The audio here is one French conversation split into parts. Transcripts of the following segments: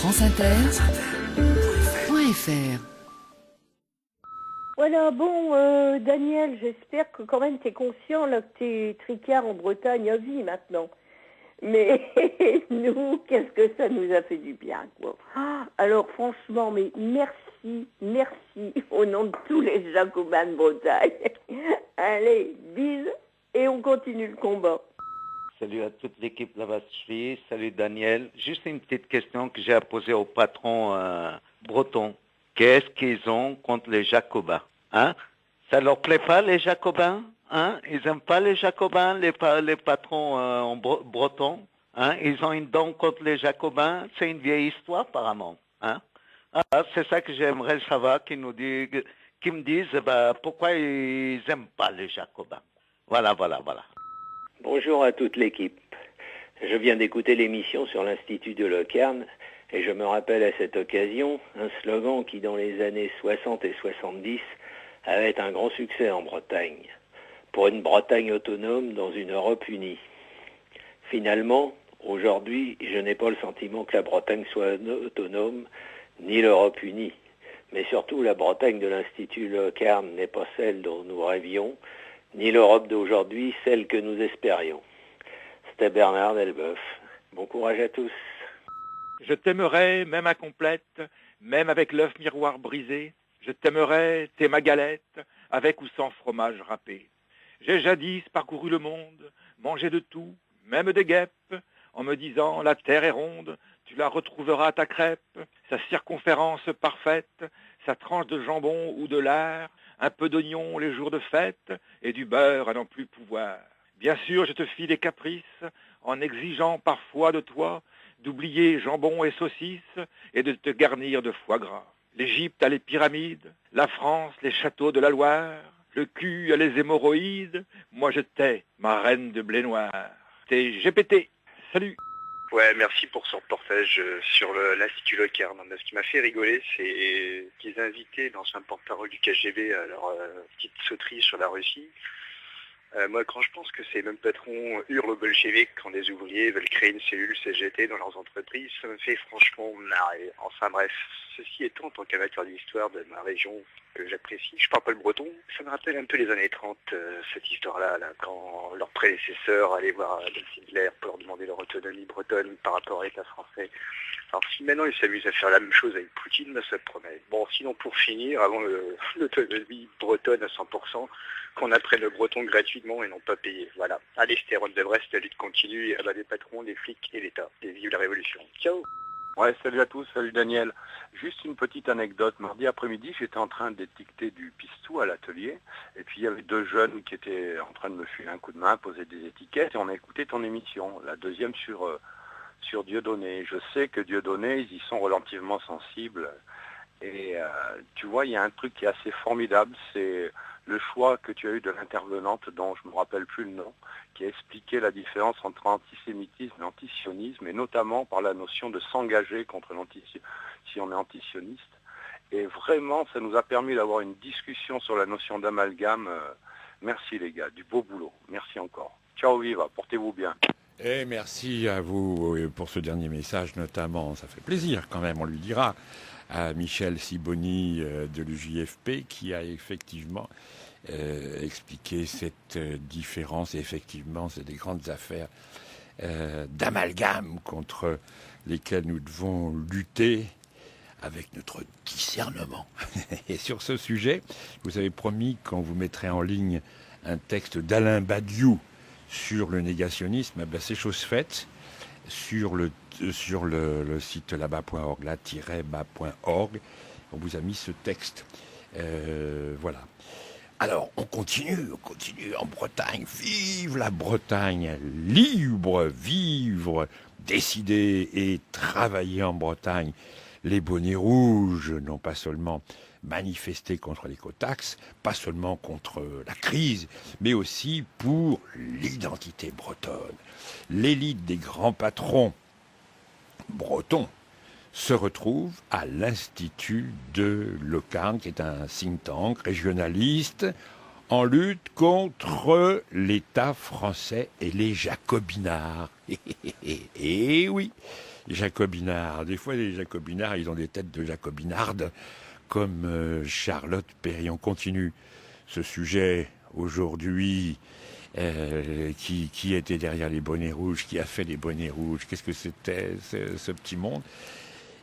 franceinter.fr. Voilà, bon, Daniel, j'espère que quand même tu es conscient là, que t'es tricard en Bretagne à vie maintenant. Mais nous, qu'est-ce que ça nous a fait du bien, quoi. Alors franchement, mais merci au nom de tous les Jacobins de Bretagne. Allez, bises et on continue le combat. Salut à toute l'équipe La Vache Suisse, salut Daniel. Juste une petite question que j'ai à poser au patron breton. Qu'est-ce qu'ils ont contre les Jacobins, hein? Ça leur plaît pas les Jacobins, hein? Ils aiment pas les Jacobins, les patrons bretons, hein? Ils ont une dent contre les Jacobins. C'est une vieille histoire apparemment, hein? Ah, c'est ça que j'aimerais savoir, qu'ils me disent pourquoi ils aiment pas les Jacobins. Voilà. Bonjour à toute l'équipe. Je viens d'écouter l'émission sur l'Institut de Locarn et je me rappelle à cette occasion un slogan qui dans les années 60 et 70 avait un grand succès en Bretagne. Pour une Bretagne autonome dans une Europe unie. Finalement, aujourd'hui, je n'ai pas le sentiment que la Bretagne soit autonome, ni l'Europe unie. Mais surtout, la Bretagne de l'Institut Locarn n'est pas celle dont nous rêvions, ni l'Europe d'aujourd'hui, celle que nous espérions. C'était Bernard Delboeuf. Bon courage à tous. Je t'aimerai, même incomplète, même avec l'œuf miroir brisé. Je t'aimerai, t'es ma galette, avec ou sans fromage râpé. J'ai jadis parcouru le monde, mangé de tout, même des guêpes, en me disant la terre est ronde, tu la retrouveras ta crêpe, sa circonférence parfaite, sa tranche de jambon ou de lard, un peu d'oignon les jours de fête, et du beurre à n'en plus pouvoir. Bien sûr, je te fis des caprices, en exigeant parfois de toi d'oublier jambon et saucisses, et de te garnir de foie gras. L'Égypte a les pyramides, la France les châteaux de la Loire, le cul a les hémorroïdes, moi je t'ai, ma reine de blé noir. T'es GPT, salut. Ouais, merci pour ce reportage sur l'Institut Locarn. Ce qui m'a fait rigoler, c'est qu'ils invitaient l'ancien porte-parole du KGB à leur petite sauterie sur la Russie. Moi, quand je pense que ces mêmes patrons hurlent aux bolcheviks quand des ouvriers veulent créer une cellule CGT dans leurs entreprises, ça me fait franchement marrer. Enfin bref, ceci étant, en tant qu'amateur d'histoire de ma région que j'apprécie, je parle pas le breton, ça me rappelle un peu les années 30, cette histoire-là, là, quand leurs prédécesseurs allaient voir Adolf Hitler pour leur demander leur autonomie bretonne par rapport à l'État français. Alors si maintenant ils s'amusent à faire la même chose avec Poutine, ça promet. Bon, sinon pour finir, avant l'autonomie bretonne à 100%, qu'on apprenne le breton gratuitement et non pas payé. Voilà. Allez, c'était Ron de Brest, la lutte continue, et abat les patrons, les flics et l'État. Et vive la Révolution. Ciao. Ouais, salut à tous, salut Daniel. Juste une petite anecdote. Mardi après-midi, j'étais en train d'étiqueter du pistou à l'atelier. Et puis il y avait deux jeunes qui étaient en train de me filer un coup de main, poser des étiquettes. Et on a écouté ton émission, la deuxième sur Dieudonné. Je sais que Dieudonné, ils y sont relativement sensibles. Et tu vois, il y a un truc qui est assez formidable, c'est le choix que tu as eu de l'intervenante, dont je ne me rappelle plus le nom, qui a expliqué la différence entre antisémitisme et antisionisme, et notamment par la notion de s'engager contre si on est antisioniste. Et vraiment, ça nous a permis d'avoir une discussion sur la notion d'amalgame. Merci les gars, du beau boulot. Merci encore. Ciao, viva, portez-vous bien. Et merci à vous pour ce dernier message, notamment, ça fait plaisir quand même, on lui dira, à Michel Sibony de l'UJFP, qui a effectivement expliqué cette différence. Et effectivement, c'est des grandes affaires d'amalgame contre lesquelles nous devons lutter avec notre discernement. Et sur ce sujet, vous avez promis qu'on vous mettrait en ligne un texte d'Alain Badiou sur le négationnisme. Ben, c'est chose faite sur le site là-bas.org, là-bas.org. On vous a mis ce texte. Voilà. Alors, on continue en Bretagne. Vive la Bretagne libre, vivre, décider et travailler en Bretagne. Les bonnets rouges n'ont pas seulement manifesté contre l'écotaxe, pas seulement contre la crise, mais aussi pour l'identité bretonne. L'élite des grands patrons bretons se retrouve à l'Institut de Locarn, qui est un think tank régionaliste en lutte contre l'État français et les jacobinards. Et oui, jacobinards. Des fois, les jacobinards, ils ont des têtes de jacobinardes, comme Charlotte Péry. On continue ce sujet aujourd'hui. Qui était derrière les bonnets rouges, qui a fait les bonnets rouges, qu'est-ce que c'était ce petit monde?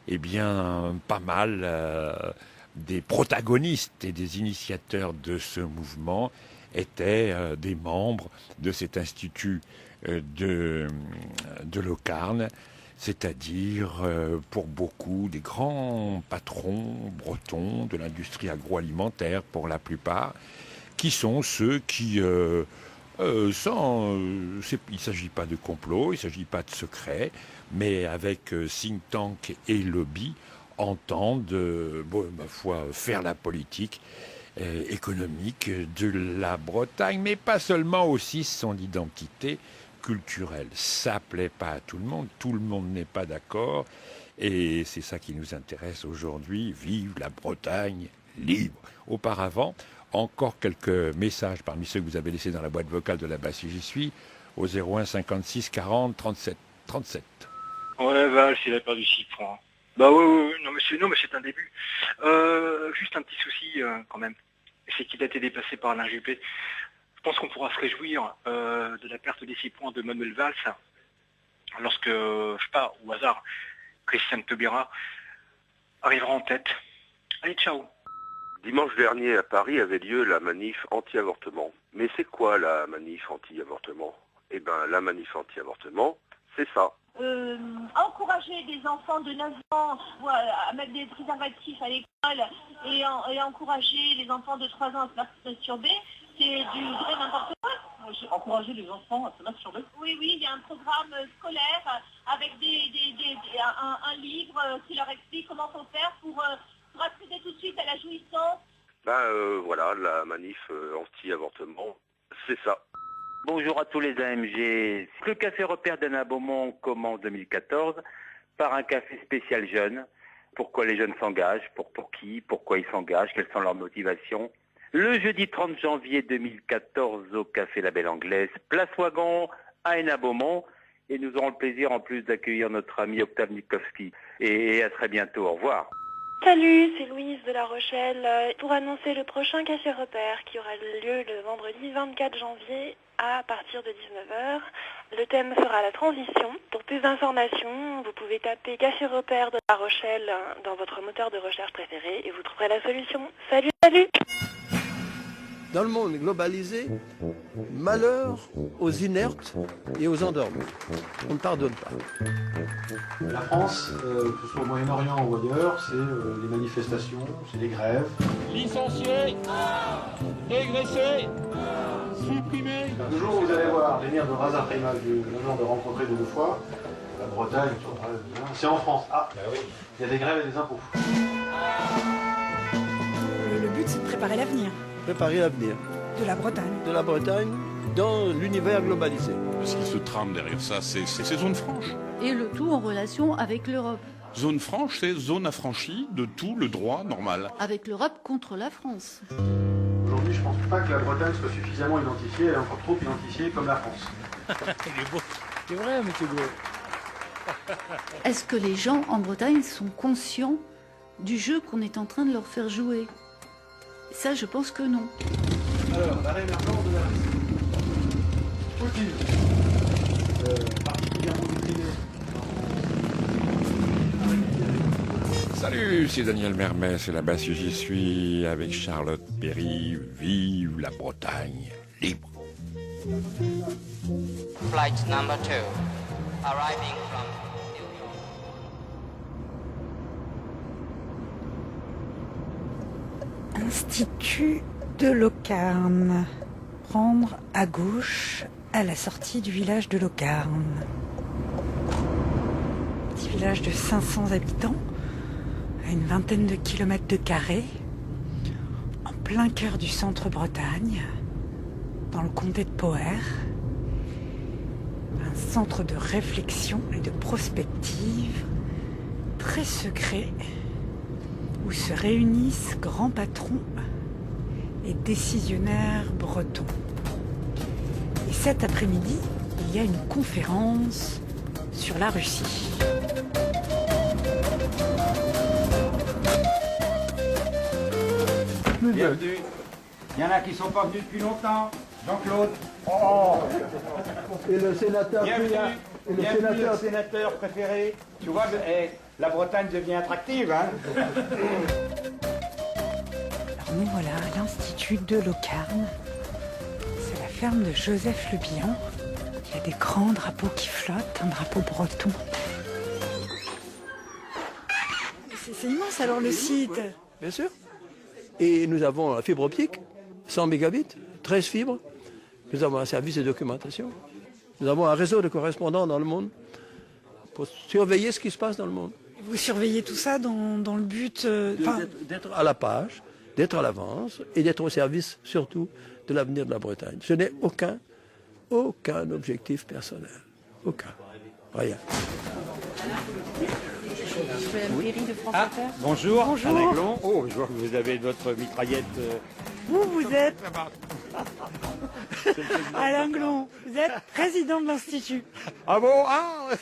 Eh bien, pas mal des protagonistes et des initiateurs de ce mouvement étaient des membres de cet institut de Locarn, c'est-à-dire pour beaucoup des grands patrons bretons de l'industrie agroalimentaire pour la plupart, qui sont ceux qui... il ne s'agit pas de complot, il ne s'agit pas de secret, mais avec think tank et lobby, entendent, ma foi, faire la politique économique de la Bretagne, mais pas seulement, aussi son identité culturelle. Ça plaît pas à tout le monde n'est pas d'accord, et c'est ça qui nous intéresse aujourd'hui. Vive la Bretagne libre. Auparavant, encore quelques messages parmi ceux que vous avez laissés dans la boîte vocale de la basse J'y suis, au 01 56 40 37 37. Ouais, Valls, il a perdu 6 points. Bah oui, non mais c'est un début. Juste un petit souci quand même, c'est qu'il a été déplacé par Alain Juppé. Je pense qu'on pourra se réjouir de la perte des 6 points de Manuel Valls lorsque, je sais pas, au hasard, Christiane Taubira arrivera en tête. Allez, ciao. Dimanche dernier à Paris avait lieu la manif anti-avortement. Mais c'est quoi la manif anti-avortement? Eh bien, la manif anti-avortement, c'est ça. Encourager les enfants de 9 ans à mettre des préservatifs à l'école et encourager les enfants de 3 ans à se masturber, c'est du vrai n'importe quoi. Encourager les enfants à se masturber? Oui, il y a un programme scolaire avec un livre qui leur explique comment faut faire pour accéder tout de suite à la jouissance. Voilà, la manif anti-avortement, c'est ça. Bonjour à tous les AMG. Le Café Repère d'Anna Beaumont commence 2014 par un café spécial jeunes. Pourquoi les jeunes s'engagent, pour qui, pourquoi ils s'engagent, quelles sont leurs motivations. Le jeudi 30 janvier 2014 au Café La Belle Anglaise, Place Wagon à Anna Beaumont. Et nous aurons le plaisir en plus d'accueillir notre ami Octave Nikovski. Et à très bientôt, au revoir. Salut, c'est Louise de La Rochelle pour annoncer le prochain Café Repère qui aura lieu le vendredi 24 janvier à partir de 19h. Le thème sera la transition. Pour plus d'informations, vous pouvez taper Café Repère de La Rochelle dans votre moteur de recherche préféré et vous trouverez la solution. Salut! Dans le monde globalisé, malheur aux inertes et aux endormis. On ne pardonne pas. La France, que ce soit au Moyen-Orient ou ailleurs, c'est les manifestations, c'est les grèves. Licenciés, dégraissés, supprimés. Le jour où vous allez voir venir de Raza Prima, le genre de rencontrer 2 fois, la Bretagne, c'est en France. Il y a des grèves et des impôts. Le but, c'est de préparer l'avenir. Préparer l'avenir. De la Bretagne. De la Bretagne dans l'univers globalisé. Ce qui se trame derrière ça, c'est zone franche. Et le tout en relation avec l'Europe. Zone franche, c'est zone affranchie de tout le droit normal. Avec l'Europe contre la France. Aujourd'hui, je ne pense pas que la Bretagne soit suffisamment identifiée, elle est encore trop identifiée comme la France. Il est beau. C'est vrai, monsieur Beau. Est-ce que les gens en Bretagne sont conscients du jeu qu'on est en train de leur faire jouer? Ça, je pense que non. Alors, la réémergence de la Russie. Poutine. Particulièrement décliné. Salut, c'est Daniel Mermet, c'est la basse J'y suis avec Charlotte Péry. Vive la Bretagne libre. Flight number 2, arriving from Institut de Locarn. Prendre à gauche à la sortie du village de Locarn. Petit village de 500 habitants, à une vingtaine de kilomètres de carré, en plein cœur du centre-Bretagne, dans le comté de Poher. Un centre de réflexion et de prospective très secret, où se réunissent grands patrons et décisionnaires bretons. Et cet après-midi, il y a une conférence sur la Russie. Bienvenue. Il y en a qui sont pas venus depuis longtemps. Jean-Claude. Et le sénateur. Bienvenue le sénateur préféré. Tu vois, la Bretagne devient attractive, hein. Alors nous voilà à l'Institut de Locarn. C'est la ferme de Joseph Le Bihan. Il y a des grands drapeaux qui flottent, un drapeau breton. C'est immense alors le site. Bien sûr. Et nous avons la fibre optique, 100 mégabits, 13 fibres. Nous avons un service de documentation. Nous avons un réseau de correspondants dans le monde pour surveiller ce qui se passe dans le monde. Vous surveillez tout ça dans le but... D'être à la page, d'être à l'avance et d'être au service surtout de l'avenir de la Bretagne. Je n'ai aucun objectif personnel. Aucun. Rien. De France Inter. Bonjour, Alain Glon. Oh, je vois que vous avez votre mitraillette. Vous êtes Alain Glon, vous êtes président de l'Institut. Ah bon?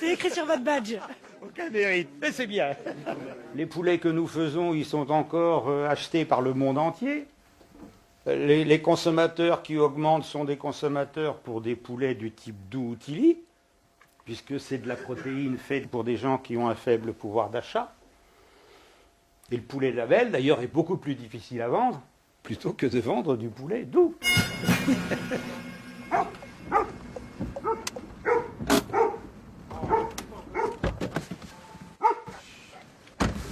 C'est écrit sur votre badge. Aucun mérite, mais c'est bien. Les poulets que nous faisons, ils sont encore achetés par le monde entier. Les consommateurs qui augmentent sont des consommateurs pour des poulets du type doux ou Tilly, puisque c'est de la protéine faite pour des gens qui ont un faible pouvoir d'achat. Et le poulet label, d'ailleurs, est beaucoup plus difficile à vendre, plutôt que de vendre du poulet doux.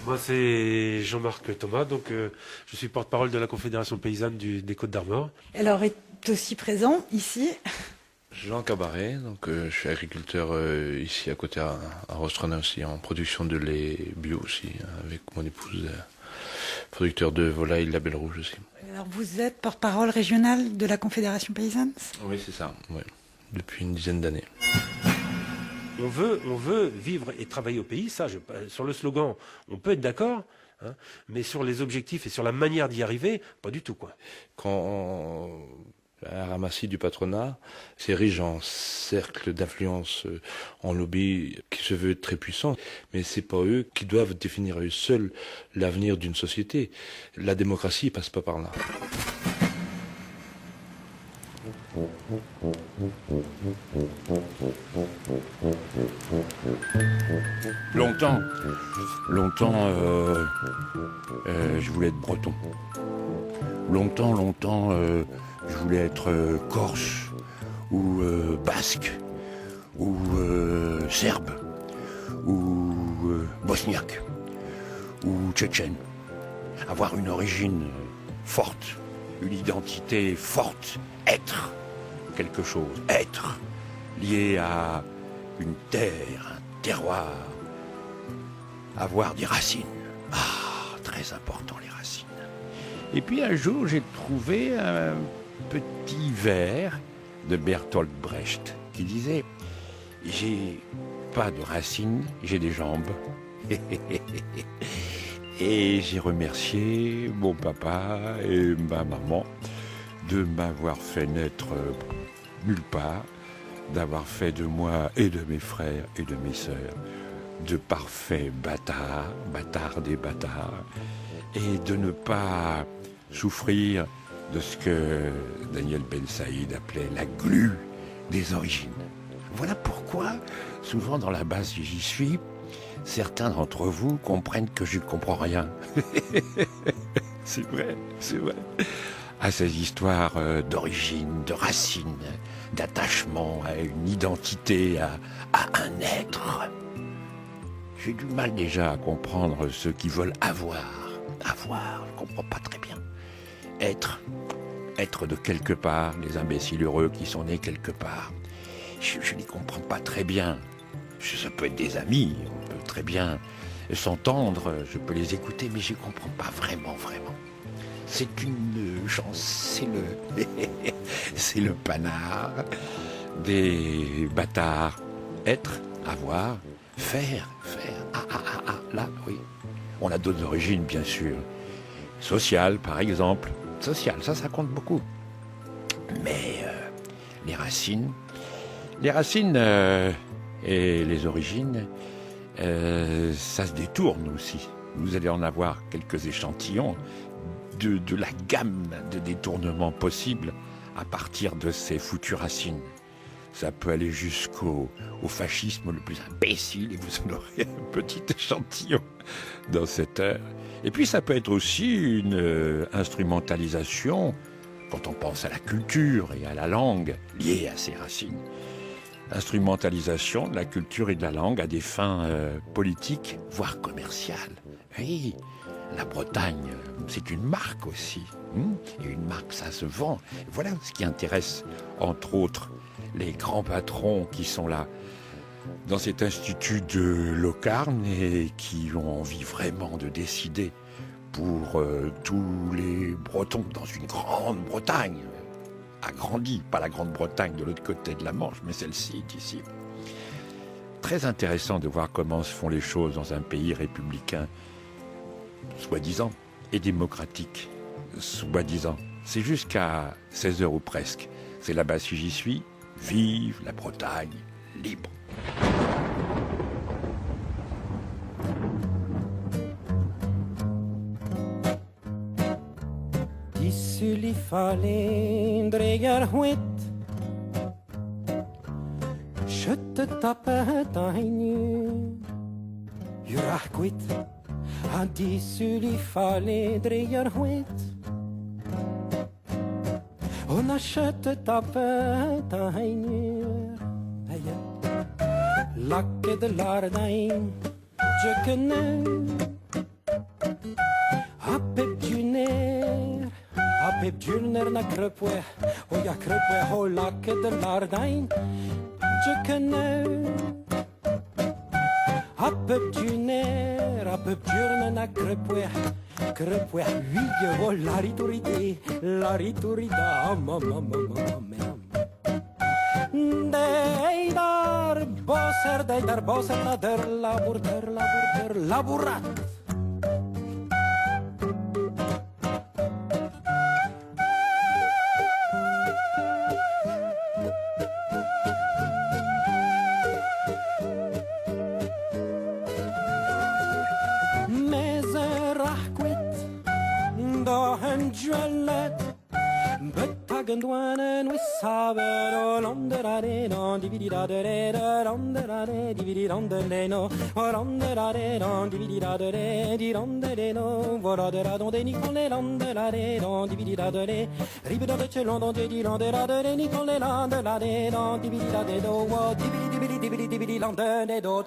Moi, c'est Jean-Marc Thomas, donc je suis porte-parole de la Confédération paysanne des Côtes-d'Armor. Alors, est aussi présent ici Jean Cabaret, donc je suis agriculteur ici à côté à Rostronnin aussi, en production de lait bio aussi, avec mon épouse, producteur de volaille label rouge aussi. Alors vous êtes porte-parole régionale de la Confédération paysanne? Oui, c'est ça, ouais, depuis une dizaine d'années. On veut vivre et travailler au pays, ça, sur le slogan, on peut être d'accord, hein, mais sur les objectifs et sur la manière d'y arriver, pas du tout, quoi. Quand un ramassis du patronat s'érige en cercle d'influence, en lobby qui se veut très puissant, mais c'est pas eux qui doivent définir eux seuls l'avenir d'une société. La démocratie passe pas par là. Longtemps, je voulais être breton. Longtemps, je voulais être corse, ou basque, ou serbe, ou bosniaque, ou tchétchène. Avoir une origine forte, une identité forte, être quelque chose, être lié à une terre, un terroir, avoir des racines. Ah, très important les racines. Et puis un jour, j'ai trouvé un petit vers de Bertolt Brecht qui disait « J'ai pas de racines, j'ai des jambes. » Et j'ai remercié mon papa et ma maman de m'avoir fait naître nulle part, d'avoir fait de moi et de mes frères et de mes sœurs de parfaits bâtards des bâtards, et de ne pas souffrir de ce que Daniel Ben Saïd appelait la glu des origines. Voilà pourquoi, souvent dans la base où j'y suis, certains d'entre vous comprennent que je ne comprends rien. C'est vrai. À ces histoires d'origine, de racines, d'attachement à une identité, à un être. J'ai du mal déjà à comprendre ceux qui veulent avoir, je comprends pas très bien. Être de quelque part, les imbéciles heureux qui sont nés quelque part. Je n'y comprends pas très bien. Ça peut être des amis, on peut très bien s'entendre, je peux les écouter, mais je ne comprends pas vraiment. C'est une chance, c'est le panard des bâtards. Être, avoir, faire. Là, oui. On a d'autres origines, bien sûr. Sociales, par exemple. Sociales, ça compte beaucoup. Mais les racines, et les origines, ça se détourne aussi. Vous allez en avoir quelques échantillons de la gamme de détournements possibles à partir de ces foutues racines. Ça peut aller jusqu'au fascisme le plus imbécile, et vous en aurez un petit échantillon dans cette heure. Et puis ça peut être aussi une instrumentalisation, quand on pense à la culture et à la langue liée à ces racines. Instrumentalisation de la culture et de la langue à des fins politiques, voire commerciales. Oui, la Bretagne, c'est une marque aussi. Et une marque, ça se vend. Voilà ce qui intéresse, entre autres, les grands patrons qui sont là dans cet institut de Locarn et qui ont envie vraiment de décider pour tous les Bretons dans une grande Bretagne, agrandie, pas la Grande-Bretagne de l'autre côté de la Manche, mais celle-ci ici. Très intéressant de voir comment se font les choses dans un pays républicain, soi-disant, et démocratique, soi-disant. C'est jusqu'à 16h ou presque. C'est là-bas si j'y suis. Vive la Bretagne libre. Isuli fallait dreyer huit. Je te tapais ta nu. Jurach quit. A disuli fallait dreyer huit. On achète ta pète à hainure. Lac de l'Ardain, je connais. A pep du nerf, a pep du nerf na crepoué. Oh ya crepoué, oh lac de l'Ardain, je connais. A pep du nerf, a pep du nerf na crepoué. Crepoué, oui, oh la riturida, mamma. Deidar bosser, der laburat. Gandwanen we saber londerare non divididare londerare divididare no londerare non divididare di londerare no voladera donde Nicole londerare non divididare ribedo de celon donde di londerare Nicole londerare non divididare do dividi londerare do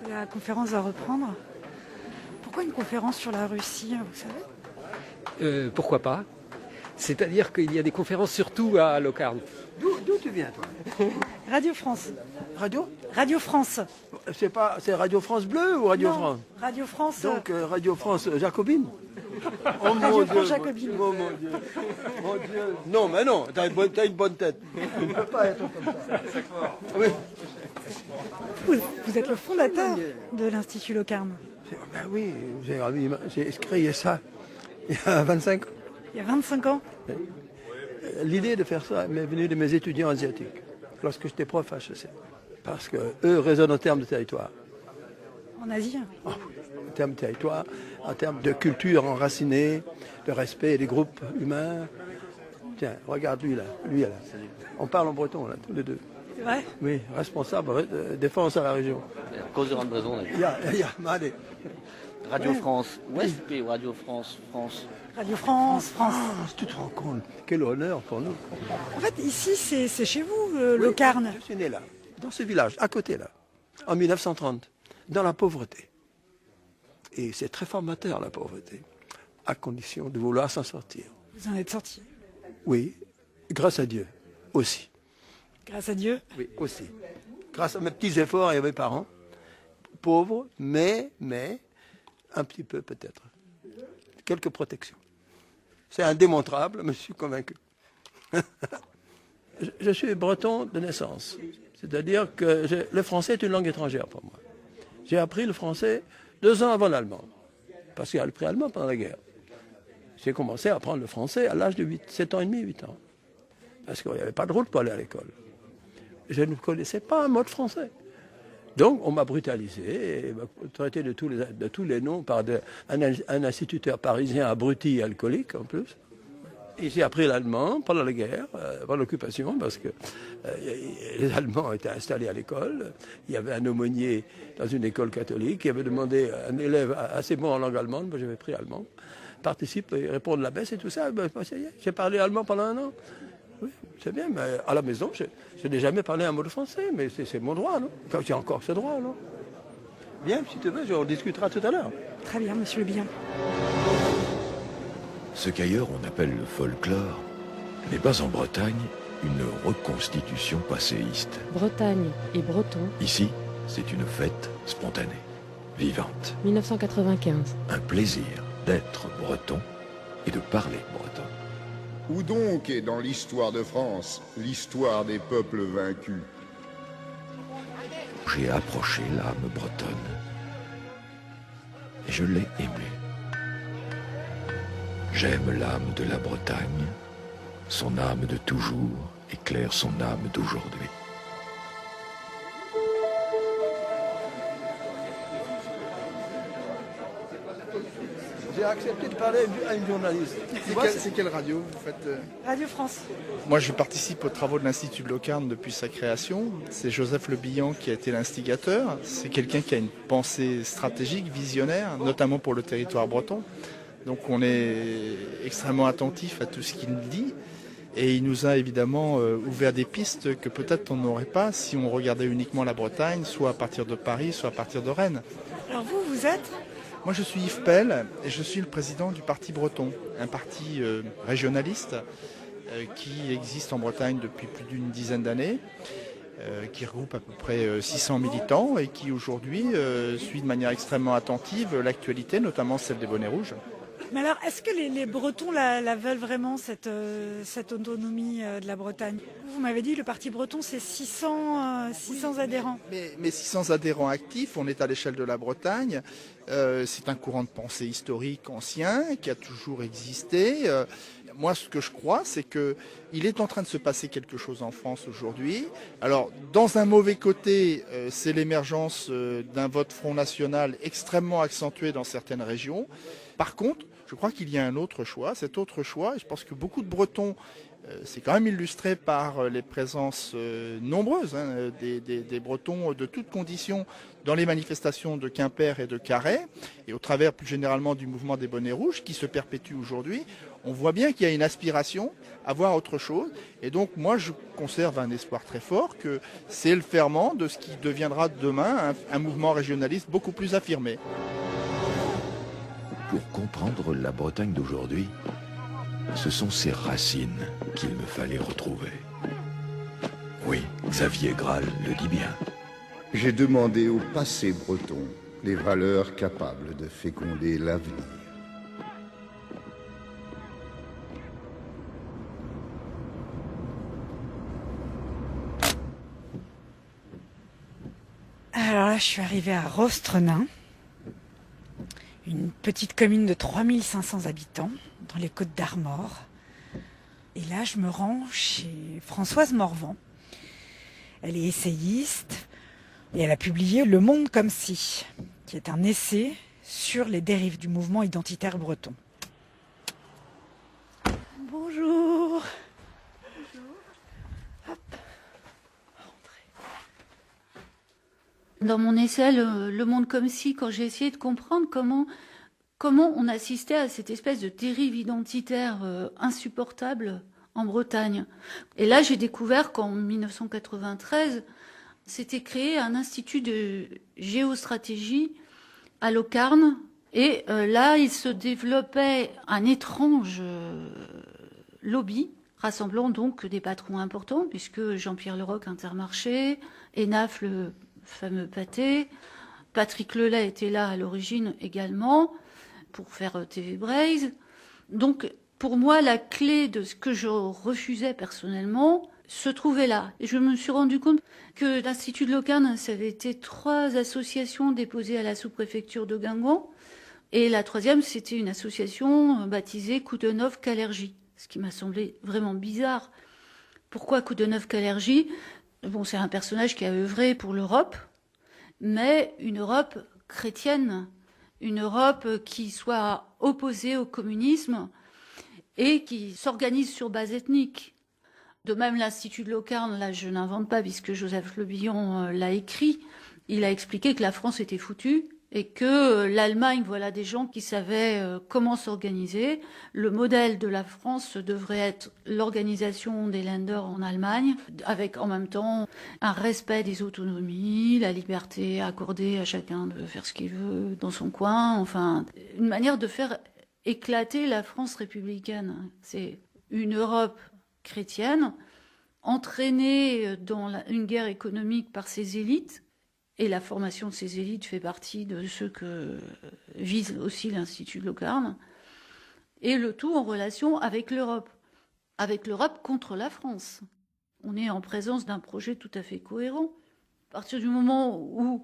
La conférence va reprendre. Pourquoi une conférence sur la Russie, vous savez ? Pourquoi pas? C'est-à-dire qu'il y a des conférences surtout à Locarn. D'où tu viens, toi? Radio France. Radio? Radio France. C'est Radio France Bleu ou Radio non, France? Radio France. Donc Radio France Jacobine? Oh, Radio France Jacobine. Oh mon Dieu. Mon Dieu. Non, mais non, t'as une bonne tête. Tu ne peux pas être comme ça. C'est fort. Oui. Vous êtes le fondateur de l'Institut Locarn. Ben oui, j'ai créé ça il y a 25 ans. Il y a 25 ans? L'idée de faire ça m'est venue de mes étudiants asiatiques, lorsque j'étais prof à HEC. Parce qu'eux raisonnent en termes de territoire. En Asie? En termes de territoire, en termes de culture enracinée, de respect des groupes humains. Tiens, regarde lui là. On parle en breton là, tous les deux. C'est vrai? Oui, responsable de défense à la région. Cause de rendre raison. Allez. Radio France, Ouest ou Radio France, France? Radio France. Tu te rends compte? Quel honneur pour nous. En fait, ici, c'est chez vous, Locarn. Je suis né là, dans ce village, à côté là, en 1930, dans la pauvreté. Et c'est très formateur, la pauvreté, à condition de vouloir s'en sortir. Vous en êtes sorti? Oui, grâce à Dieu, aussi. Grâce à Dieu? Oui, aussi. Grâce à mes petits efforts et à mes parents, pauvres, mais un petit peu peut-être. Quelques protections. C'est indémontrable, mais je suis convaincu. Je suis breton de naissance. C'est-à-dire que le français est une langue étrangère pour moi. J'ai appris le français 2 ans avant l'allemand. Parce qu'il y a le pré-allemand pendant la guerre. J'ai commencé à apprendre le français à l'âge de 7 ans et demi, 8 ans. parce qu'il n'y avait pas de route pour aller à l'école. Je ne connaissais pas un mot de français. Donc, on m'a brutalisé et m'a traité de tous les noms par un instituteur parisien abruti et alcoolique, en plus. Et j'ai appris l'allemand pendant la guerre, pendant l'occupation, parce que les Allemands étaient installés à l'école. Il y avait un aumônier dans une école catholique qui avait demandé à un élève assez bon en langue allemande, moi j'avais pris allemand, participe et répondre à la messe et tout ça. Ben, j'ai parlé allemand pendant 1 an. Oui, c'est bien, mais à la maison, je n'ai jamais parlé un mot de français, mais c'est mon droit, non? J'ai encore ce droit, non? Bien, si tu veux, on discutera tout à l'heure. Très bien, monsieur Le Bihan. Ce qu'ailleurs on appelle le folklore n'est pas en Bretagne une reconstitution passéiste. Bretagne et Breton. Ici, c'est une fête spontanée, vivante. 1995. Un plaisir d'être breton et de parler breton. Où donc est dans l'histoire de France l'histoire des peuples vaincus? J'ai approché l'âme bretonne et je l'ai aimée. J'aime l'âme de la Bretagne, son âme de toujours éclaire son âme d'aujourd'hui. J'ai accepté de parler à une journaliste. C'est quelle radio vous faites Radio France. Moi, je participe aux travaux de l'Institut de Locarne depuis sa création. C'est Joseph Le Bihan qui a été l'instigateur. C'est quelqu'un qui a une pensée stratégique, visionnaire, notamment pour le territoire breton. Donc on est extrêmement attentif à tout ce qu'il dit. Et il nous a évidemment ouvert des pistes que peut-être on n'aurait pas si on regardait uniquement la Bretagne, soit à partir de Paris, soit à partir de Rennes. Alors vous êtes ? Moi je suis Yves Pell et je suis le président du Parti Breton, un parti régionaliste qui existe en Bretagne depuis plus d'une dizaine d'années, qui regroupe à peu près 600 militants et qui aujourd'hui suit de manière extrêmement attentive l'actualité, notamment celle des bonnets rouges. Mais alors, est-ce que les Bretons la veulent vraiment, cette autonomie de la Bretagne? Vous m'avez dit, le Parti breton, c'est 600 adhérents. Mais 600 adhérents actifs, on est à l'échelle de la Bretagne. C'est un courant de pensée historique ancien qui a toujours existé. Moi, ce que je crois, c'est qu'il est en train de se passer quelque chose en France aujourd'hui. Alors, dans un mauvais côté, c'est l'émergence d'un vote Front National extrêmement accentué dans certaines régions. Par contre, je crois qu'il y a un autre choix. Cet autre choix, et je pense que beaucoup de Bretons, c'est quand même illustré par les présences nombreuses des Bretons de toutes conditions dans les manifestations de Quimper et de Carhaix, et au travers plus généralement du mouvement des bonnets rouges qui se perpétue aujourd'hui. On voit bien qu'il y a une aspiration à voir autre chose. Et donc moi, je conserve un espoir très fort que c'est le ferment de ce qui deviendra demain un mouvement régionaliste beaucoup plus affirmé. Pour comprendre la Bretagne d'aujourd'hui, ce sont ses racines qu'il me fallait retrouver. Oui, Xavier Graal le dit bien. J'ai demandé au passé breton les valeurs capables de féconder l'avenir. Alors là, je suis arrivée à Rostrenain, une petite commune de 3500 habitants, dans les Côtes d'Armor. Et là, je me rends chez Françoise Morvan. Elle est essayiste et elle a publié Le Monde comme si, qui est un essai sur les dérives du mouvement identitaire breton. Bonjour. Dans mon essai, le monde comme si, quand j'ai essayé de comprendre comment on assistait à cette espèce de dérive identitaire insupportable en Bretagne. Et là, j'ai découvert qu'en 1993, s'était créé un institut de géostratégie à Locarne. Et là, il se développait un étrange lobby, rassemblant donc des patrons importants, puisque Jean-Pierre Leroc, Intermarché, Enaf, le fameux pâté, Patrick Lelay était là à l'origine également, pour faire TV Braise. Donc, pour moi, la clé de ce que je refusais personnellement se trouvait là. Et je me suis rendu compte que l'Institut de Locarne, ça avait été 3 associations déposées à la sous-préfecture de Guingamp. Et la 3e, c'était une association baptisée Koudenov Kalergie. Ce qui m'a semblé vraiment bizarre. Pourquoi Koudenov-Kalergi? Bon, c'est un personnage qui a œuvré pour l'Europe, mais une Europe chrétienne, une Europe qui soit opposée au communisme et qui s'organise sur base ethnique. De même, l'Institut de Locarne, là je n'invente pas puisque Joseph Le Bihan l'a écrit, il a expliqué que la France était foutue et que l'Allemagne, voilà des gens qui savaient comment s'organiser. Le modèle de la France devrait être l'organisation des Länder en Allemagne, avec en même temps un respect des autonomies, la liberté accordée à chacun de faire ce qu'il veut dans son coin, enfin une manière de faire éclater la France républicaine. C'est une Europe chrétienne, entraînée dans une guerre économique par ses élites, et la formation de ces élites fait partie de ce que vise aussi l'Institut de Locarne, et le tout en relation avec l'Europe contre la France. On est en présence d'un projet tout à fait cohérent. À partir du moment où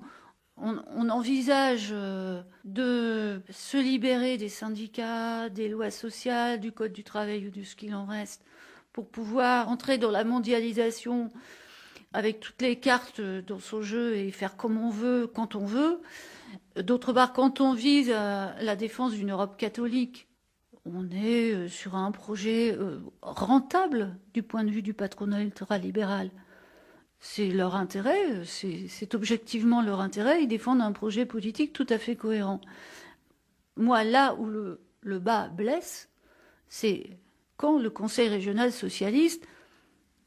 on envisage de se libérer des syndicats, des lois sociales, du code du travail ou de ce qu'il en reste, pour pouvoir entrer dans la mondialisation avec toutes les cartes dans son jeu et faire comme on veut, quand on veut. D'autre part, quand on vise la défense d'une Europe catholique, on est sur un projet rentable du point de vue du patronat ultralibéral. C'est leur intérêt, c'est objectivement leur intérêt. Ils défendent un projet politique tout à fait cohérent. Moi, là où le bas blesse, c'est quand le Conseil régional socialiste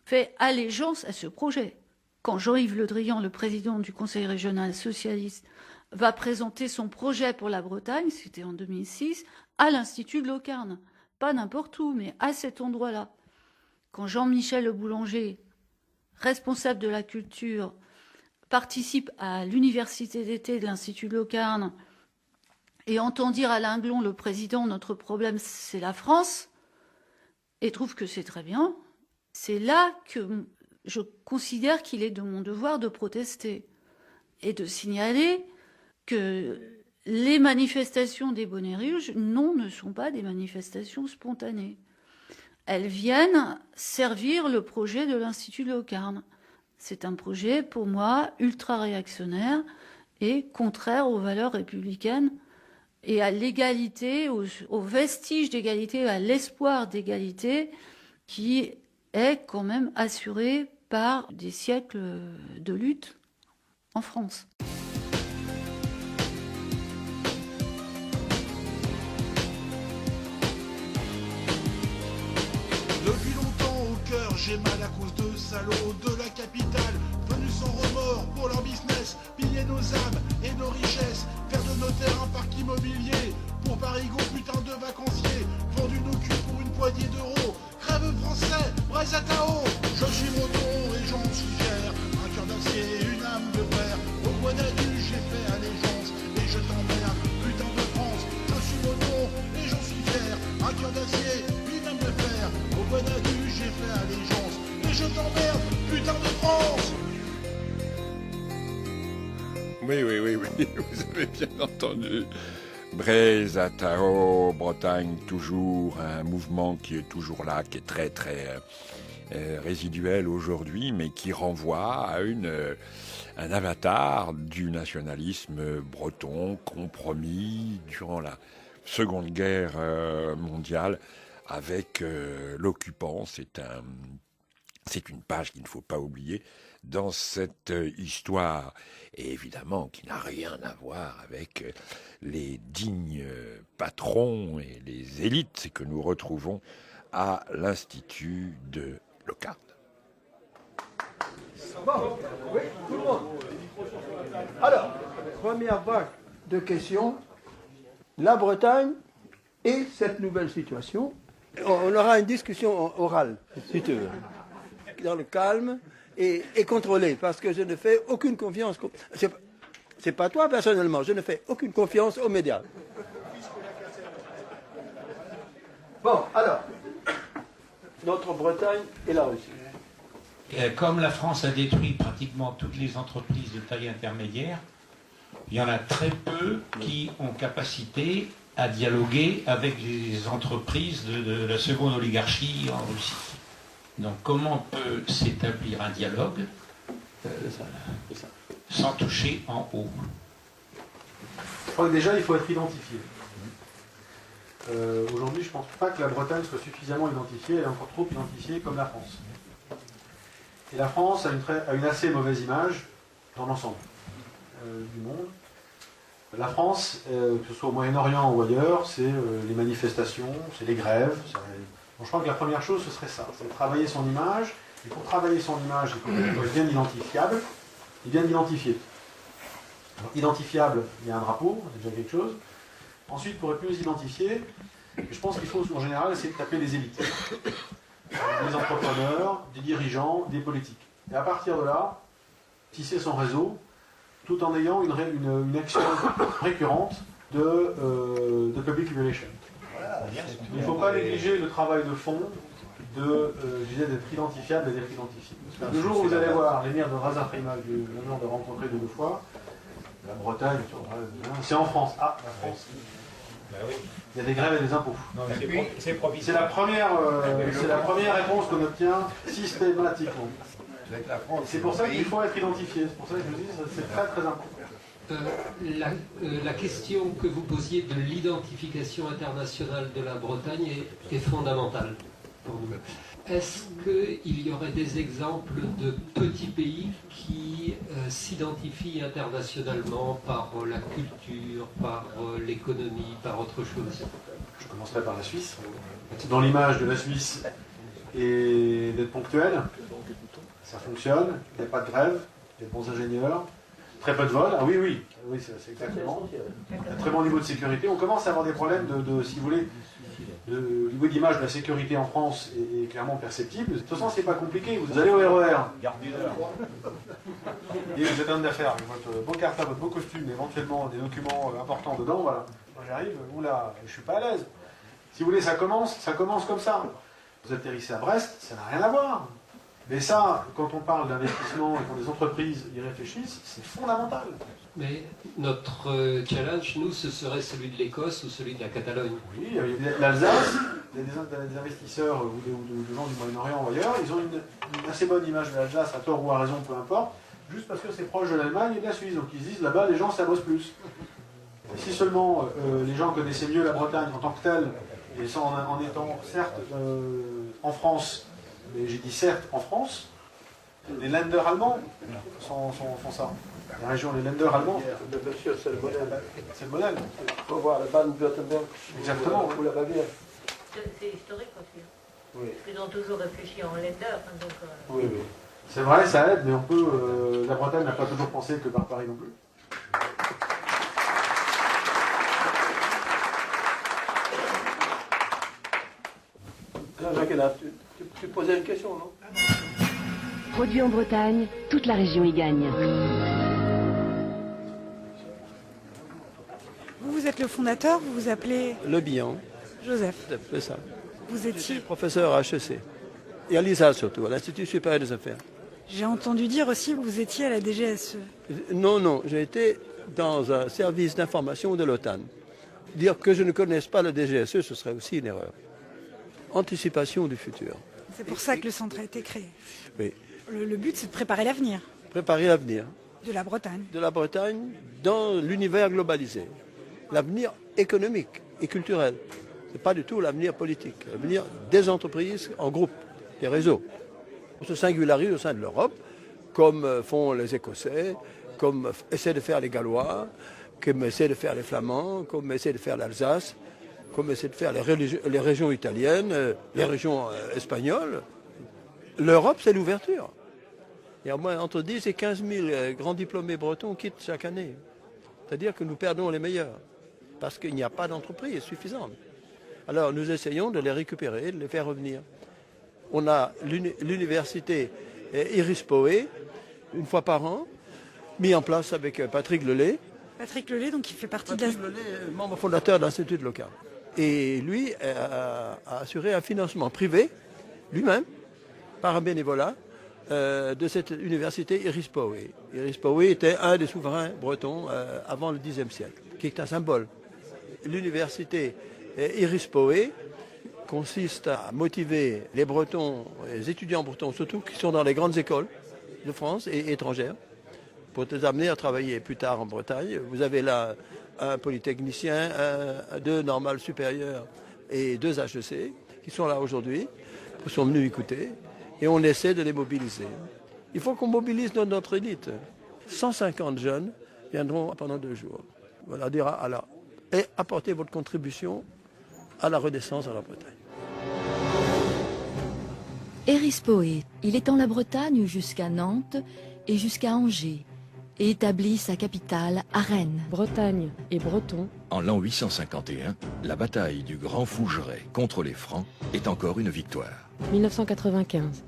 fait allégeance à ce projet. Quand Jean-Yves Le Drian, le président du Conseil régional socialiste, va présenter son projet pour la Bretagne, c'était en 2006, à l'Institut de Locarne. Pas n'importe où, mais à cet endroit-là. Quand Jean-Michel Le Boulanger, responsable de la culture, participe à l'université d'été de l'Institut de Locarne et entend dire à Linglon, le président, notre problème c'est la France, et trouve que c'est très bien, c'est là que je considère qu'il est de mon devoir de protester et de signaler que les manifestations des bonnets rouges, non, ne sont pas des manifestations spontanées. Elles viennent servir le projet de l'Institut de Locarne. C'est un projet, pour moi, ultra-réactionnaire et contraire aux valeurs républicaines et à l'égalité, aux vestiges d'égalité, à l'espoir d'égalité qui est quand même assuré par des siècles de lutte en France. Depuis longtemps au cœur j'ai mal à cause de salauds de la capitale, venus sans remords pour leur business, piller nos âmes et nos richesses, faire de nos terres un parc immobilier, pour Parigo putain de vacanciers, vendu nos culs pour une poignée d'euros, crève français, braise à Tao, je suis breton et j'en suis fier, un cœur d'acier, une âme de fer, au Guanadu j'ai fait allégeance, et je t'emmerde, putain de France, je suis breton et j'en suis fier, un cœur d'acier, une âme de fer, au Guanadu j'ai fait allégeance, et je t'emmerde, putain de France. Oui, vous avez bien entendu. Braise à Tao, Bretagne, toujours un mouvement qui est toujours là, qui est très résiduel aujourd'hui, mais qui renvoie à un avatar du nationalisme breton compromis durant la Seconde Guerre mondiale avec l'occupant. C'est une page qu'il ne faut pas oublier dans cette histoire, et évidemment qui n'a rien à voir avec les dignes patrons et les élites que nous retrouvons à l'Institut de Locarne. Oui, tout le monde. Alors, première vague de questions. La Bretagne et cette nouvelle situation. On aura une discussion orale, si tu veux, dans le calme et contrôlée, parce que je ne fais aucune confiance. C'est pas toi personnellement, je ne fais aucune confiance aux médias. Bon, alors, notre Bretagne et la Russie. Comme la France a détruit pratiquement toutes les entreprises de taille intermédiaire, il y en a très peu qui ont capacité à dialoguer avec les entreprises de la seconde oligarchie en Russie. Donc comment peut s'établir un dialogue sans toucher en haut? Je crois que déjà, il faut être identifié. Aujourd'hui, je ne pense pas que la Bretagne soit suffisamment identifiée, elle est encore trop identifiée comme la France. Et la France a une assez mauvaise image dans l'ensemble du monde. La France, que ce soit au Moyen-Orient ou ailleurs, c'est les manifestations, c'est les grèves. Donc, je crois que la première chose, ce serait ça, c'est de travailler son image. Et pour travailler son image, il faut qu'elle soit bien identifiable et bien identifiée. Alors, identifiable, il y a un drapeau, c'est déjà quelque chose. Ensuite, pour être mieux identifié, je pense qu'il faut en général essayer de taper les élites. Des entrepreneurs, des dirigeants, des politiques. Et à partir de là, tisser son réseau, tout en ayant une action récurrente de public relation. Il ne faut pas négliger le travail de fond d'être identifiable et d'être identifié. Le jour où vous allez voir l'émir de Ras Al Khaimah, que j'ai eu l'honneur de rencontrer 2 fois, la Bretagne, c'est en France. Ah, la France. Il y a des grèves et des impôts. C'est la première réponse qu'on obtient systématiquement. C'est pour ça qu'il faut être identifié. C'est pour ça que je dis que c'est très très important. La question que vous posiez de l'identification internationale de la Bretagne est fondamentale pour nous. Est-ce qu'il y aurait des exemples de petits pays qui s'identifient internationalement par la culture, par l'économie, par autre chose? Je commencerai par la Suisse. Dans l'image de la Suisse et d'être ponctuel, ça fonctionne, il n'y a pas de grève, il y a de bons ingénieurs, très peu de vols. Ah oui, c'est exactement. Un très bon niveau de sécurité. On commence à avoir des problèmes si vous voulez, le niveau d'image de la sécurité en France est clairement perceptible. De toute façon, c'est pas compliqué. Vous allez au RER. Et vous êtes un homme d'affaires avec votre beau cartable, votre beau costume, éventuellement des documents importants dedans. Voilà. Quand j'arrive, oula, je suis pas à l'aise. Si vous voulez, ça commence comme ça. Vous atterrissez à Brest, ça n'a rien à voir. Mais ça, quand on parle d'investissement et quand les entreprises y réfléchissent, c'est fondamental. Mais notre challenge, nous, ce serait celui de l'Écosse ou celui de la Catalogne. Oui, l'Alsace, il y a des investisseurs ou des gens du Moyen-Orient ou ailleurs, ils ont une assez bonne image de l'Alsace, à tort ou à raison, peu importe, juste parce que c'est proche de l'Allemagne et de la Suisse. Donc ils se disent, là-bas, les gens, ça bosse plus. Et si seulement les gens connaissaient mieux la Bretagne en tant que telle, et en étant, certes, en France, mais j'ai dit certes en France, les Länder allemands font ça. Les régions, les Länder allemands. Monsieur, c'est le modèle. C'est le modèle. Il faut voir le Baden-Württemberg ou la Bavière. C'est historique aussi. Oui. Parce qu'ils ont toujours réfléchi en Länder. Donc, oui. C'est vrai, ça aide, mais on peut. La Bretagne n'a pas toujours pensé que par Paris non plus. Jacques, tu posais une question, non? Produit en Bretagne, toute la région y gagne. Vous êtes le fondateur, vous vous appelez Le Billon. Joseph. C'est ça. Vous étiez professeur à HEC. Et à l'ISA surtout, à l'Institut supérieur des affaires. J'ai entendu dire aussi que vous étiez à la DGSE. Non, j'ai été dans un service d'information de l'OTAN. Dire que je ne connaisse pas la DGSE, ce serait aussi une erreur. Anticipation du futur. C'est pour ça que le centre a été créé. Oui. Le but, c'est de préparer l'avenir. Préparer l'avenir. De la Bretagne. De la Bretagne dans l'univers globalisé. L'avenir économique et culturel. Ce n'est pas du tout l'avenir politique. L'avenir des entreprises en groupe, des réseaux. On se singularise au sein de l'Europe, comme font les Écossais, comme essaient de faire les Gallois, comme essaient de faire les Flamands, comme essaient de faire l'Alsace, comme essaient de faire les régions italiennes, les régions espagnoles. L'Europe, c'est l'ouverture. Il y a au moins entre 10 et 15 000 grands diplômés bretons quittent chaque année. C'est-à-dire que nous perdons les meilleurs, parce qu'il n'y a pas d'entreprise suffisante. Alors nous essayons de les récupérer, de les faire revenir. On a l'université Iris Poé, une fois par an, mis en place avec Patrick Lelay. Patrick Lelay, donc il fait partie Patrick de la... Lelay, membre fondateur de l'Institut local. Et lui a assuré un financement privé, lui-même, par un bénévolat, de cette université Iris Poé. Iris Poé était un des souverains bretons avant le Xe siècle, qui est un symbole. L'université Iris Poé consiste à motiver les Bretons, les étudiants bretons surtout, qui sont dans les grandes écoles de France et étrangères, pour les amener à travailler plus tard en Bretagne. Vous avez là un polytechnicien, deux normales supérieures et deux HEC qui sont là aujourd'hui, qui sont venus écouter, et on essaie de les mobiliser. Il faut qu'on mobilise notre élite. 150 jeunes viendront pendant 2 jours. Voilà, dire à Allah. Et apporter votre contribution à la renaissance de la Bretagne. Erispoé, il étend la Bretagne jusqu'à Nantes et jusqu'à Angers et établit sa capitale à Rennes. Bretagne et Bretons. En l'an 851, la bataille du Grand Fougeray contre les Francs est encore une victoire. 1995.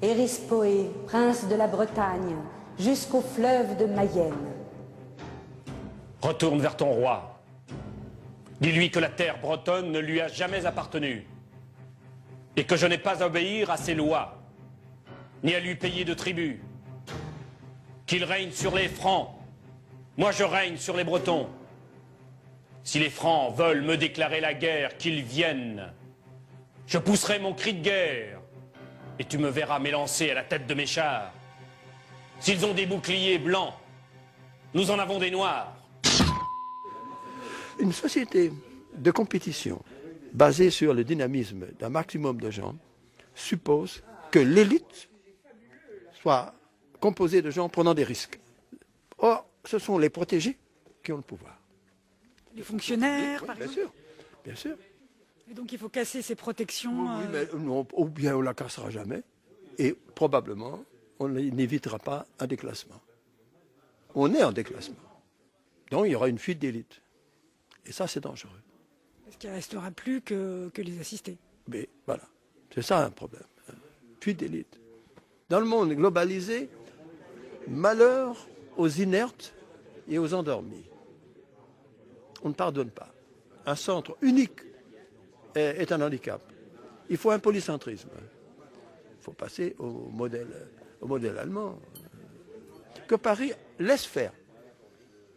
Erispoé, prince de la Bretagne, jusqu'au fleuve de Mayenne. Retourne vers ton roi. Dis-lui que la terre bretonne ne lui a jamais appartenu et que je n'ai pas à obéir à ses lois, ni à lui payer de tribut. Qu'il règne sur les Francs, moi je règne sur les Bretons. Si les Francs veulent me déclarer la guerre, qu'ils viennent. Je pousserai mon cri de guerre et tu me verras m'élancer à la tête de mes chars. S'ils ont des boucliers blancs, nous en avons des noirs. Une société de compétition basée sur le dynamisme d'un maximum de gens suppose que l'élite soit composée de gens prenant des risques. Or, ce sont les protégés qui ont le pouvoir. Les fonctionnaires, par bien exemple. sûr, bien sûr. Et donc il faut casser ces protections. Oui, mais non, ou bien on ne la cassera jamais, et probablement on n'évitera pas un déclassement. On est en déclassement. Donc il y aura une fuite d'élite. Et ça, c'est dangereux. Parce qu'il ne restera plus que les assistés. Mais voilà, c'est ça un problème. Fuite d'élite. Dans le monde globalisé, malheur aux inertes et aux endormis. On ne pardonne pas. Un centre unique est un handicap. Il faut un polycentrisme. Il faut passer au modèle allemand. Que Paris laisse faire.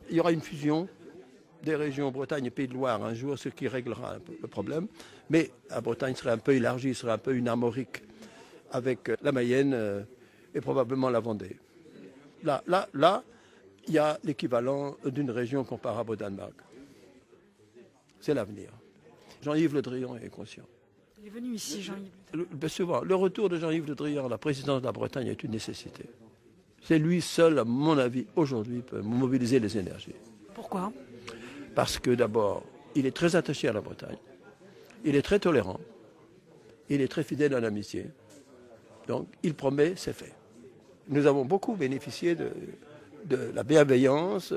Il y aura une fusion des régions Bretagne et Pays de Loire un jour, ce qui réglera un peu le problème. Mais la Bretagne serait un peu élargie, serait un peu une armorique avec la Mayenne et probablement la Vendée. Là, il y a l'équivalent d'une région comparable au Danemark. C'est l'avenir. Jean-Yves Le Drian est conscient. Il est venu ici, Jean-Yves. Souvent, le retour de Jean-Yves Le Drian à la présidence de la Bretagne est une nécessité. C'est lui seul, à mon avis, aujourd'hui, peut mobiliser les énergies. Pourquoi ? Parce que d'abord, il est très attaché à la Bretagne. Il est très tolérant. Il est très fidèle à l'amitié. Donc, il promet, c'est fait. Nous avons beaucoup bénéficié de la bienveillance,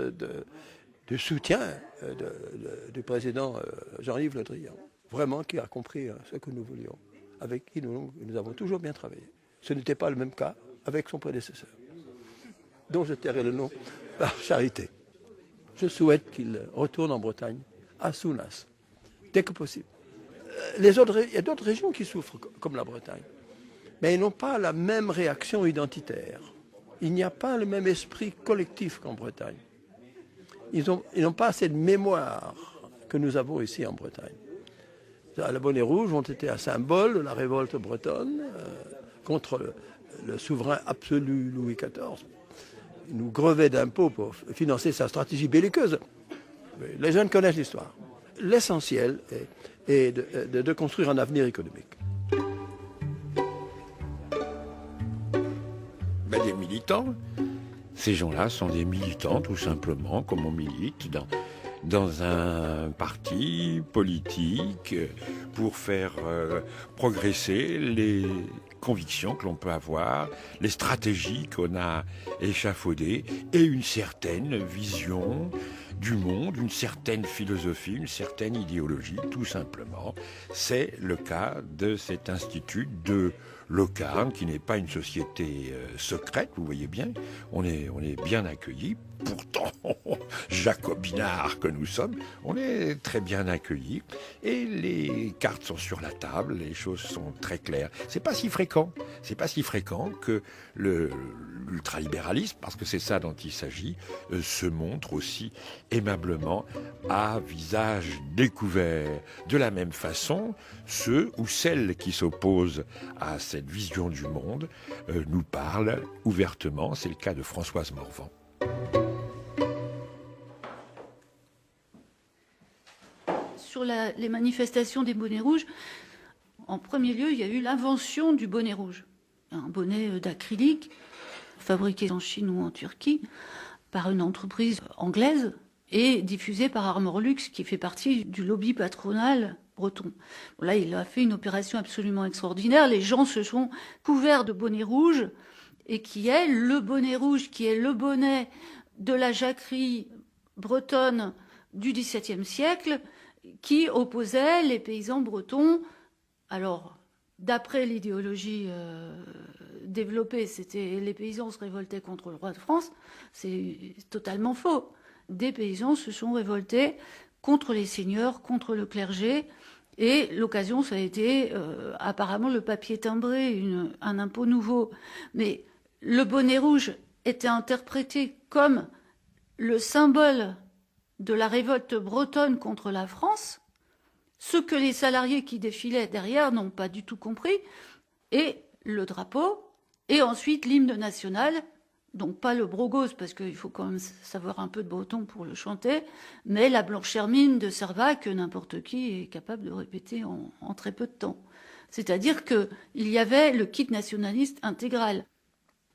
du soutien du président Jean-Yves Le Drian. Vraiment, qui a compris ce que nous voulions. Avec qui nous avons toujours bien travaillé. Ce n'était pas le même cas avec son prédécesseur, dont je tairai le nom par charité. Je souhaite qu'il retourne en Bretagne, à Sounas, dès que possible. Il y a d'autres régions qui souffrent, comme la Bretagne. Mais ils n'ont pas la même réaction identitaire. Il n'y a pas le même esprit collectif qu'en Bretagne. Ils n'ont pas assez de mémoire que nous avons ici en Bretagne. La Bonnet Rouge ont été un symbole de la révolte bretonne contre le souverain absolu Louis XIV. Il nous grevait d'impôts pour financer sa stratégie belliqueuse. Les jeunes connaissent l'histoire. L'essentiel est de construire un avenir économique. Des militants. Ces gens-là sont des militants, tout simplement, comme on milite dans un parti politique pour faire progresser les convictions que l'on peut avoir, les stratégies qu'on a échafaudées et une certaine vision du monde, une certaine philosophie, une certaine idéologie, tout simplement. C'est le cas de cet institut de Locarne, qui n'est pas une société secrète, vous voyez bien. On est bien accueillis. Pourtant, jacobinards que nous sommes, on est très bien accueillis. Et les cartes sont sur la table, les choses sont très claires. C'est pas si fréquent que l'ultralibéralisme, parce que c'est ça dont il s'agit, se montre aussi aimablement à visage découvert. De la même façon, ceux ou celles qui s'opposent à cette vision du monde nous parlent ouvertement. C'est le cas de Françoise Morvan. Sur les manifestations des bonnets rouges, en premier lieu, il y a eu l'invention du bonnet rouge. Un bonnet d'acrylique fabriqué en Chine ou en Turquie par une entreprise anglaise et diffusé par Armorlux, qui fait partie du lobby patronal breton. Là, il a fait une opération absolument extraordinaire. Les gens se sont couverts de bonnets rouges, et qui est le bonnet rouge, qui est le bonnet de la jacquerie bretonne du XVIIe siècle, qui opposait les paysans bretons. Alors, d'après l'idéologie développée, c'était les paysans se révoltaient contre le roi de France. C'est totalement faux. Des paysans se sont révoltés contre les seigneurs, contre le clergé. Et l'occasion, ça a été apparemment le papier timbré, un impôt nouveau. Mais le bonnet rouge était interprété comme le symbole de la révolte bretonne contre la France, ce que les salariés qui défilaient derrière n'ont pas du tout compris, et le drapeau, et ensuite l'hymne national, donc pas le brogos, parce qu'il faut quand même savoir un peu de breton pour le chanter, mais la Blanche Hermine de Servat, que n'importe qui est capable de répéter en très peu de temps. C'est-à-dire qu'il y avait le kit nationaliste intégral.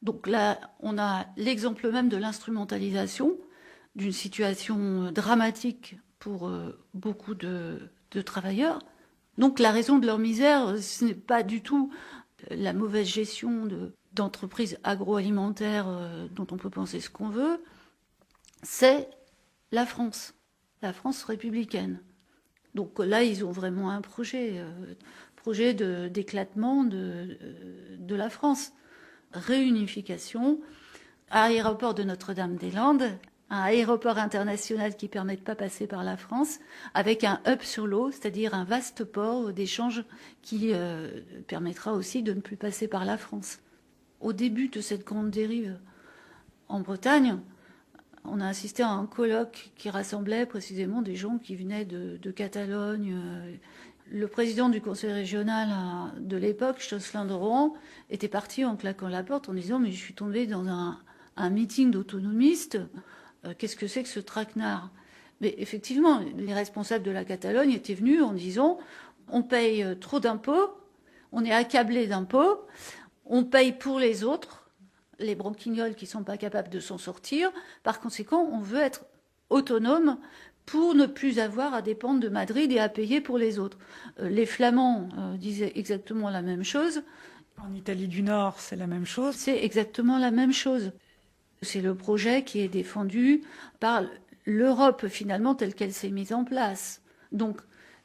Donc là, on a l'exemple même de l'instrumentalisation d'une situation dramatique pour beaucoup de travailleurs. Donc la raison de leur misère, ce n'est pas du tout la mauvaise gestion d'entreprises agroalimentaires dont on peut penser ce qu'on veut, c'est la France républicaine. Donc là, ils ont vraiment un projet d'éclatement de la France. Réunification, aéroport de Notre-Dame-des-Landes, un aéroport international qui permet de ne pas passer par la France, avec un hub sur l'eau, c'est-à-dire un vaste port d'échange qui permettra aussi de ne plus passer par la France. Au début de cette grande dérive en Bretagne, on a assisté à un colloque qui rassemblait précisément des gens qui venaient de Catalogne. Le président du conseil régional de l'époque, Jocelyn de Rohan, était parti en claquant la porte en disant « Mais je suis tombé dans un meeting d'autonomistes. Qu'est-ce que c'est que ce traquenard ?» Mais effectivement, les responsables de la Catalogne étaient venus en disant « On paye trop d'impôts, on est accablé d'impôts, on paye pour les autres, les branquignoles qui ne sont pas capables de s'en sortir. Par conséquent, on veut être autonome pour ne plus avoir à dépendre de Madrid et à payer pour les autres. » Les Flamands disaient exactement la même chose. En Italie du Nord, c'est la même chose. C'est exactement la même chose. C'est le projet qui est défendu par l'Europe, finalement, telle qu'elle s'est mise en place. Donc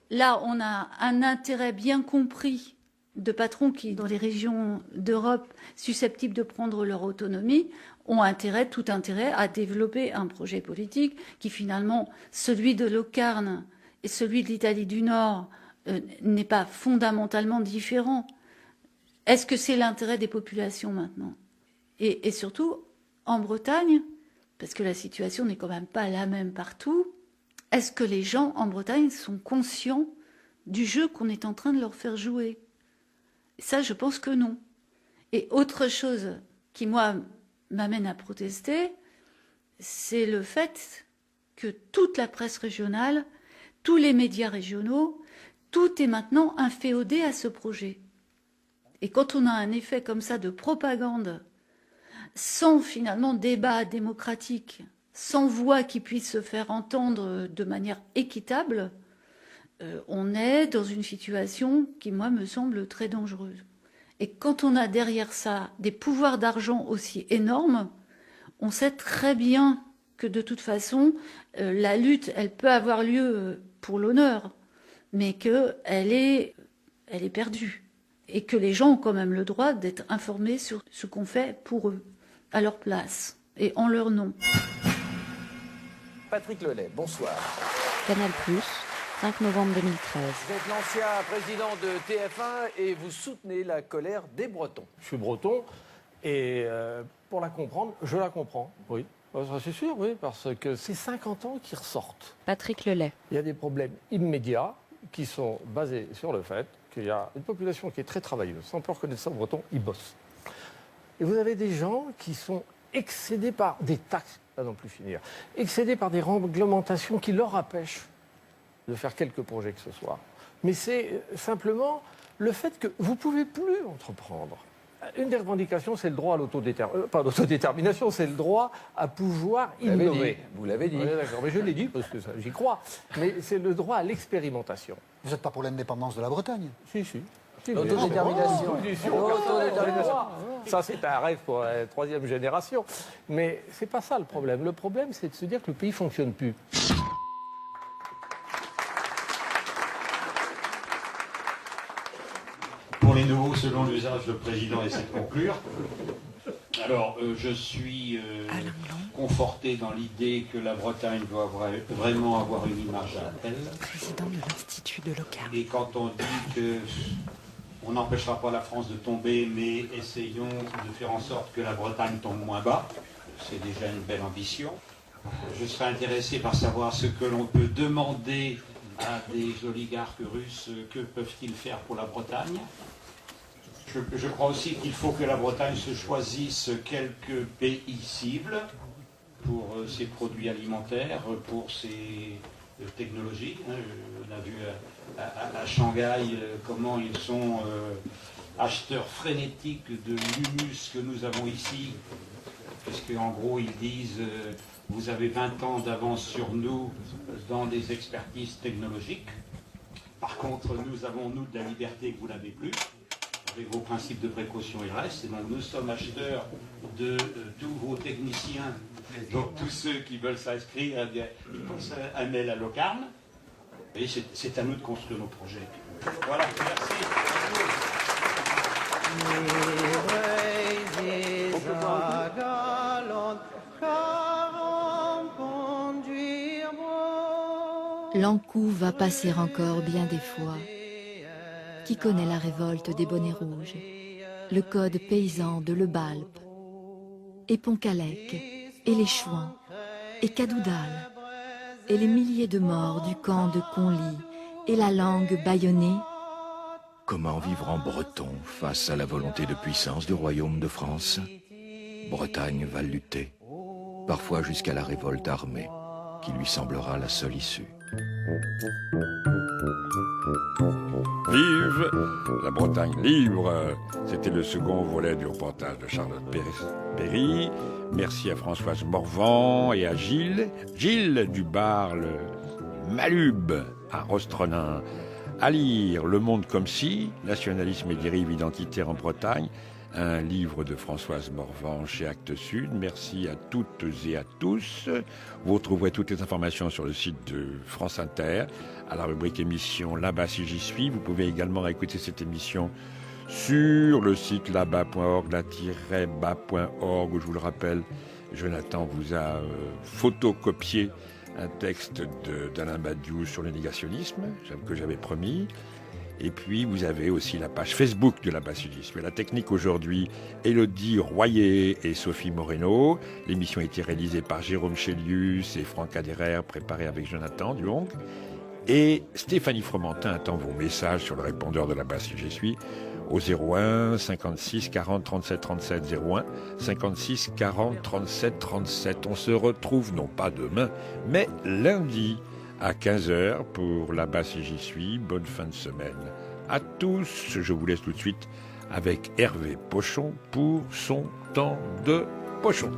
là, on a un intérêt bien compris de patrons qui, dans les régions d'Europe susceptibles de prendre leur autonomie, ont tout intérêt à développer un projet politique qui, finalement, celui de Locarne et celui de l'Italie du Nord, n'est pas fondamentalement différent. Est-ce que c'est l'intérêt des populations maintenant ? Et surtout, en Bretagne, parce que la situation n'est quand même pas la même partout, est-ce que les gens en Bretagne sont conscients du jeu qu'on est en train de leur faire jouer ? Ça, je pense que non. Et autre chose qui, moi, m'amène à protester, c'est le fait que toute la presse régionale, tous les médias régionaux, tout est maintenant inféodé à ce projet. Et quand on a un effet comme ça de propagande, sans finalement débat démocratique, sans voix qui puisse se faire entendre de manière équitable, on est dans une situation qui, moi, me semble très dangereuse. Et quand on a derrière ça des pouvoirs d'argent aussi énormes, on sait très bien que de toute façon, la lutte, elle peut avoir lieu pour l'honneur, mais qu'elle est perdue. et que les gens ont quand même le droit d'être informés sur ce qu'on fait pour eux, à leur place et en leur nom. Patrick Lelay, bonsoir. Canal+, 5 novembre 2013. Vous êtes l'ancien président de TF1 et vous soutenez la colère des Bretons. Je suis breton et pour la comprendre, je la comprends, oui. C'est sûr, oui, parce que c'est 50 ans qui ressortent. Patrick Lelay. Il y a des problèmes immédiats qui sont basés sur le fait qu'il y a une population qui est très travailleuse. On peut reconnaître ça aux Bretons, ils bossent. Et vous avez des gens qui sont excédés par des taxes, à n'en plus finir, excédés par des réglementations qui leur empêchent de faire quelques projets que ce soit. Mais c'est simplement le fait que vous ne pouvez plus entreprendre. Une des revendications, c'est le droit à l'autodétermination, c'est le droit à pouvoir innover. Vous l'avez dit. Oui, d'accord, mais je l'ai dit parce que j'y crois. Mais c'est le droit à l'expérimentation. Vous n'êtes pas pour l'indépendance de la Bretagne? Si. L'autodétermination. Ça, c'est un rêve pour la troisième génération. Mais c'est pas ça le problème. Le problème, c'est de se dire que le pays ne fonctionne plus. Pour les nouveaux, selon l'usage, le président essaie de conclure. Alors, je suis conforté dans l'idée que la Bretagne doit vraiment avoir une image à elle. Président de l'Institut de Locarno. Et quand on dit que on n'empêchera pas la France de tomber, mais essayons de faire en sorte que la Bretagne tombe moins bas, c'est déjà une belle ambition. Je serais intéressé par savoir ce que l'on peut demander à des oligarques russes, que peuvent-ils faire pour la Bretagne. Je crois aussi qu'il faut que la Bretagne se choisisse quelques pays cibles pour ses produits alimentaires, pour ses technologies. On a vu à Shanghai comment ils sont acheteurs frénétiques de l'humus que nous avons ici, parce qu'en gros ils disent vous avez 20 ans d'avance sur nous dans des expertises technologiques. Par contre, nous avons, nous, de la liberté que vous n'avez plus. Avec vos principes de précaution, il reste. Et donc, nous sommes acheteurs de tous vos techniciens. Donc, tous ceux qui veulent s'inscrire, ils pensent à un mail à Locarno. Et c'est à nous de construire nos projets. Voilà, merci. L'Ankou va passer encore bien des fois. Qui connaît la révolte des bonnets rouges, le code paysan de Le Balpe, et Pontcallec, et les Chouans, et Cadoudal, et les milliers de morts du camp de Conly, et la langue bâillonnée? Comment vivre en breton face à la volonté de puissance du royaume de France? Bretagne va lutter, parfois jusqu'à la révolte armée, qui lui semblera la seule issue. Vive la Bretagne libre! C'était le second volet du reportage de Charlotte Perry. Merci à Françoise Morvan et à Gilles Dubar, le Malube à Rostronin. À lire Le Monde comme si, nationalisme et dérive identitaire en Bretagne, un livre de Françoise Morvan chez Actes Sud. Merci à toutes et à tous. Vous retrouverez toutes les informations sur le site de France Inter, à la rubrique émission Là-bas si j'y suis. Vous pouvez également écouter cette émission sur le site là-bas.org, là-bas.org, où je vous le rappelle, Jonathan vous a photocopié un texte d'Alain Badiou sur le négationnisme, que j'avais promis. Et puis, vous avez aussi la page Facebook de Là-bas si j'y suis. La technique aujourd'hui, Élodie Royer et Sophie Moreno. L'émission a été réalisée par Jérôme Chélius et Franck Aderer, préparée avec Jonathan Duong. Et Stéphanie Fromentin attend vos messages sur le répondeur de Là-bas si j'y suis au 01 56 40 37 37 01 56 40 37 37. On se retrouve non pas demain, mais lundi à 15h pour Là-bas si j'y suis. Bonne fin de semaine à tous. Je vous laisse tout de suite avec Hervé Pochon pour son temps de pochon.